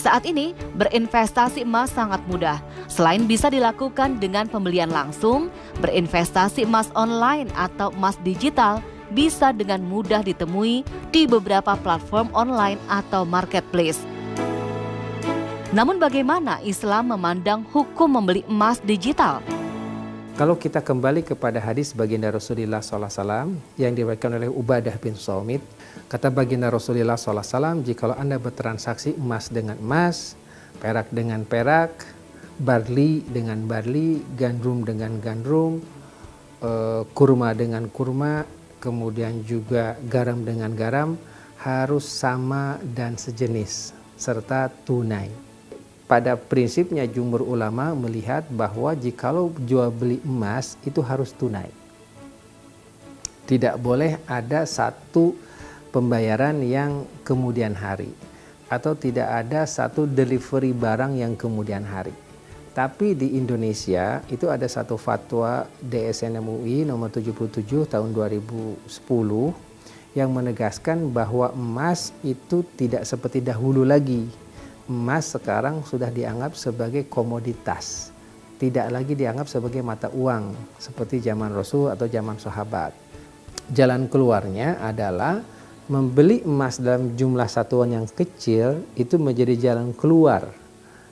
Saat ini, berinvestasi emas sangat mudah. Selain bisa dilakukan dengan pembelian langsung, berinvestasi emas online atau emas digital bisa dengan mudah ditemui di beberapa platform online atau marketplace. Namun bagaimana Islam memandang hukum membeli emas digital? Kalau kita kembali kepada hadis baginda Rasulullah SAW yang diriwayatkan oleh Ubadah bin Samit, kata baginda Rasulullah SAW, jikalau Anda bertransaksi emas dengan emas, perak dengan perak, barli dengan barli, gandum dengan gandum, kurma dengan kurma, kemudian juga garam dengan garam, harus sama dan sejenis, serta tunai. Pada prinsipnya jumhur ulama melihat bahwa jikalau jual beli emas itu harus tunai. Tidak boleh ada satu pembayaran yang kemudian hari atau tidak ada satu delivery barang yang kemudian hari. Tapi di Indonesia itu ada satu fatwa DSN MUI nomor 77 tahun 2010 yang menegaskan bahwa emas itu tidak seperti dahulu lagi. Emas sekarang sudah dianggap sebagai komoditas, tidak lagi dianggap sebagai mata uang seperti zaman Rasul atau zaman sahabat. Jalan keluarnya adalah membeli emas dalam jumlah satuan yang kecil, itu menjadi jalan keluar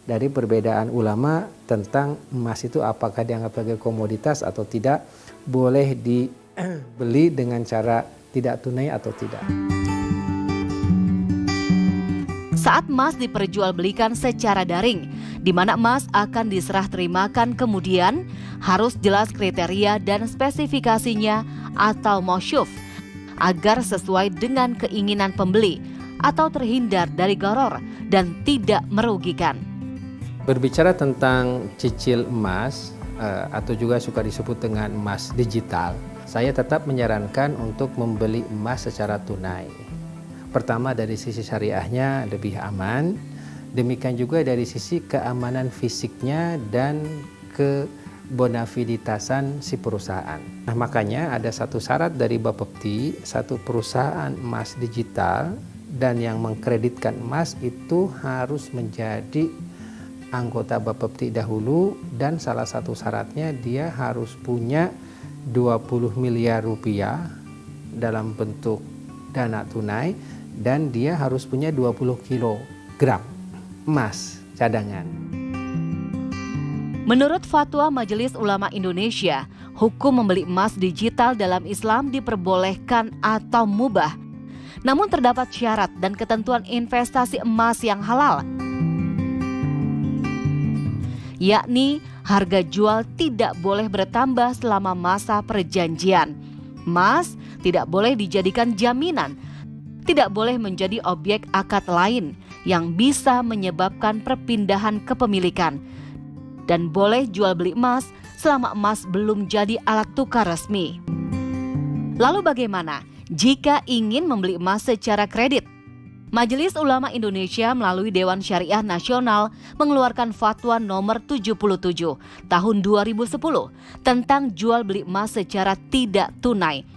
dari perbedaan ulama tentang emas itu apakah dianggap sebagai komoditas atau tidak, boleh dibeli dengan cara tidak tunai atau tidak. Saat emas diperjualbelikan secara daring, di mana emas akan diserah terimakan kemudian, harus jelas kriteria dan spesifikasinya atau mausyuf, agar sesuai dengan keinginan pembeli atau terhindar dari gharar dan tidak merugikan. Berbicara tentang cicil emas atau juga suka disebut dengan emas digital, saya tetap menyarankan untuk membeli emas secara tunai. Pertama, dari sisi syariahnya lebih aman, demikian juga dari sisi keamanan fisiknya dan kebonafiditasan si perusahaan. Nah, makanya ada satu syarat dari Bapepti, satu perusahaan emas digital dan yang mengkreditkan emas itu harus menjadi anggota Bapepti dahulu, dan salah satu syaratnya dia harus punya 20 miliar rupiah dalam bentuk dana tunai, dan dia harus punya 20 kilogram emas cadangan. Menurut fatwa Majelis Ulama Indonesia, hukum membeli emas digital dalam Islam diperbolehkan atau mubah. Namun terdapat syarat dan ketentuan investasi emas yang halal, yakni harga jual tidak boleh bertambah selama masa perjanjian. Emas tidak boleh dijadikan jaminan, tidak boleh menjadi objek akad lain yang bisa menyebabkan perpindahan kepemilikan, dan boleh jual beli emas selama emas belum jadi alat tukar resmi. Lalu bagaimana jika ingin membeli emas secara kredit? Majelis Ulama Indonesia melalui Dewan Syariah Nasional mengeluarkan fatwa nomor 77 tahun 2010 tentang jual beli emas secara tidak tunai.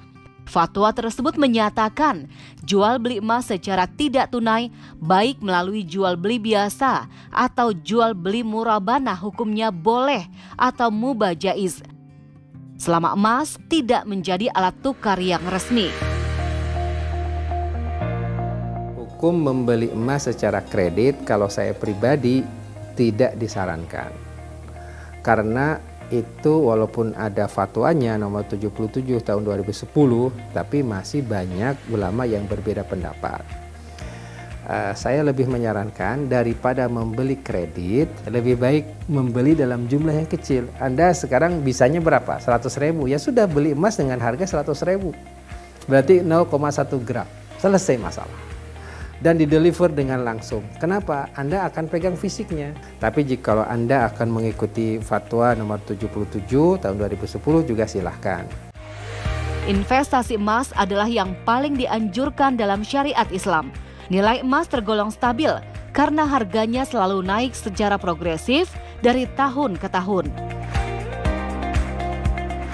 Fatwa tersebut menyatakan jual beli emas secara tidak tunai baik melalui jual beli biasa atau jual beli murabanah hukumnya boleh atau mubah jaiz, selama emas tidak menjadi alat tukar yang resmi. Hukum membeli emas secara kredit kalau saya pribadi tidak disarankan. Karena itu walaupun ada fatwanya nomor 77 tahun 2010, tapi masih banyak ulama yang berbeda pendapat. Saya lebih menyarankan daripada membeli kredit, lebih baik membeli dalam jumlah yang kecil. Anda sekarang bisanya berapa? 100.000. Ya sudah, beli emas dengan harga 100.000. Berarti 0,1 gram. Selesai masalah. Dan dideliver dengan langsung. Kenapa? Anda akan pegang fisiknya. Tapi jika Anda akan mengikuti fatwa nomor 77 tahun 2010 juga silahkan. Investasi emas adalah yang paling dianjurkan dalam syariat Islam. Nilai emas tergolong stabil karena harganya selalu naik secara progresif dari tahun ke tahun.